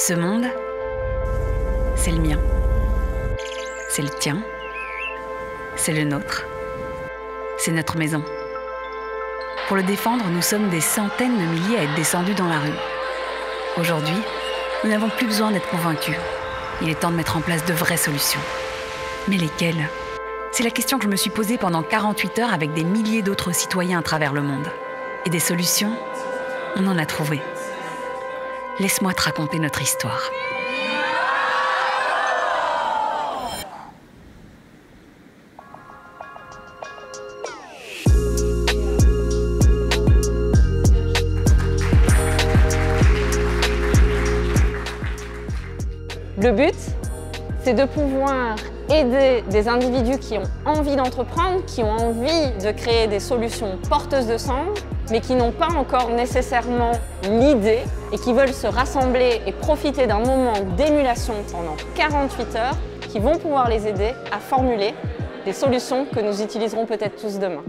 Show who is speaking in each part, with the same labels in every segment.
Speaker 1: Ce monde, c'est le mien. C'est le tien. C'est le nôtre. C'est notre maison. Pour le défendre, nous sommes des centaines de milliers à être descendus dans la rue. Aujourd'hui, nous n'avons plus besoin d'être convaincus. Il est temps de mettre en place de vraies solutions. Mais lesquelles? C'est la question que je me suis posée pendant 48 heures avec des milliers d'autres citoyens à travers le monde. Et des solutions, on en a trouvé. Laisse-moi te raconter notre histoire.
Speaker 2: Le but, c'est de pouvoir aider des individus qui ont envie d'entreprendre, qui ont envie de créer des solutions porteuses de sens, mais qui n'ont pas encore nécessairement l'idée et qui veulent se rassembler et profiter d'un moment d'émulation pendant 48 heures qui vont pouvoir les aider à formuler des solutions que nous utiliserons peut-être tous demain.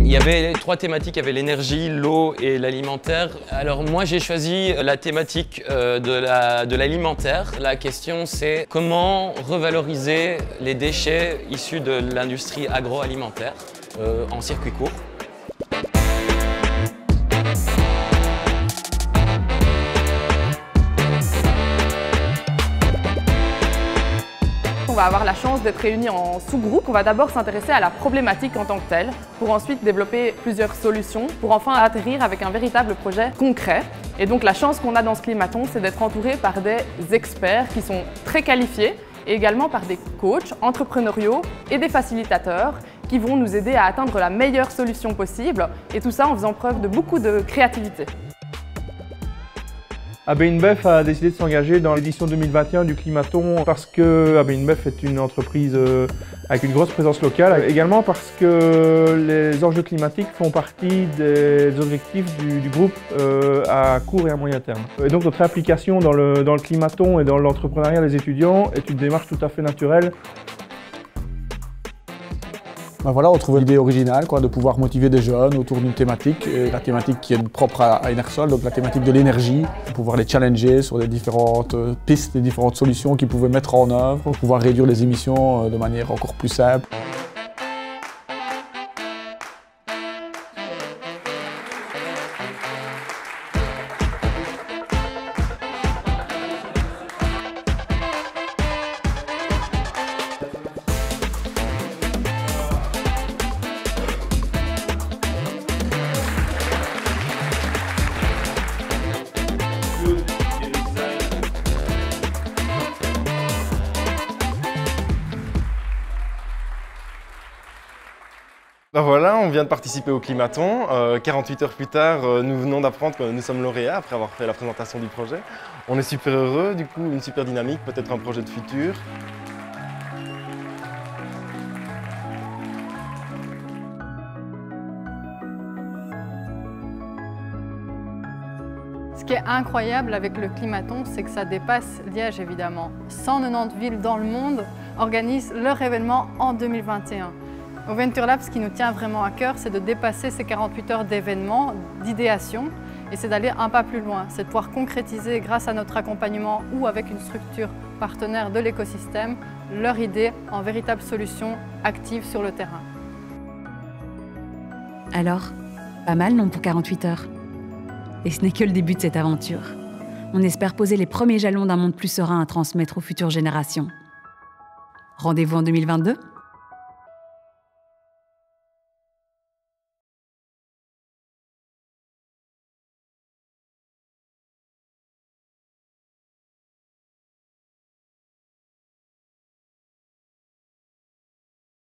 Speaker 3: Il y avait trois thématiques, il y avait l'énergie, l'eau et l'alimentaire. Alors moi j'ai choisi la thématique de l'alimentaire. La question c'est comment revaloriser les déchets issus de l'industrie agroalimentaire en circuit court.
Speaker 4: On va avoir la chance d'être réunis en sous-groupe. On va d'abord s'intéresser à la problématique en tant que telle, pour ensuite développer plusieurs solutions, pour enfin atterrir avec un véritable projet concret. Et donc la chance qu'on a dans ce climaton, c'est d'être entouré par des experts qui sont très qualifiés et également par des coachs entrepreneuriaux et des facilitateurs qui vont nous aider à atteindre la meilleure solution possible, et tout ça en faisant preuve de beaucoup de créativité.
Speaker 5: AB InBev a décidé de s'engager dans l'édition 2021 du Climaton parce que AB InBev est une entreprise avec une grosse présence locale, également parce que les enjeux climatiques font partie des objectifs du groupe à court et à moyen terme. Et donc notre implication dans le Climaton et dans l'entrepreneuriat des étudiants est une démarche tout à fait naturelle.
Speaker 6: Ben voilà, on trouvait l'idée originale de pouvoir motiver des jeunes autour d'une thématique, et la thématique qui est propre à Enersol, donc la thématique de l'énergie, pour pouvoir les challenger sur les différentes pistes, les différentes solutions qu'ils pouvaient mettre en œuvre, pour pouvoir réduire les émissions de manière encore plus simple.
Speaker 7: Ben voilà, on vient de participer au Climaton. 48 heures plus tard, nous venons d'apprendre que nous sommes lauréats après avoir fait la présentation du projet. On est super heureux, du coup, une super dynamique, peut-être un projet de futur.
Speaker 8: Ce qui est incroyable avec le Climaton, c'est que ça dépasse Liège évidemment. 190 villes dans le monde organisent leur événement en 2021. Au Venture Lab, ce qui nous tient vraiment à cœur, c'est de dépasser ces 48 heures d'événements, d'idéation, et c'est d'aller un pas plus loin. C'est de pouvoir concrétiser, grâce à notre accompagnement ou avec une structure partenaire de l'écosystème, leur idée en véritable solution active sur le terrain.
Speaker 1: Alors, pas mal non pour 48 heures? Et ce n'est que le début de cette aventure. On espère poser les premiers jalons d'un monde plus serein à transmettre aux futures générations. Rendez-vous en 2022 ?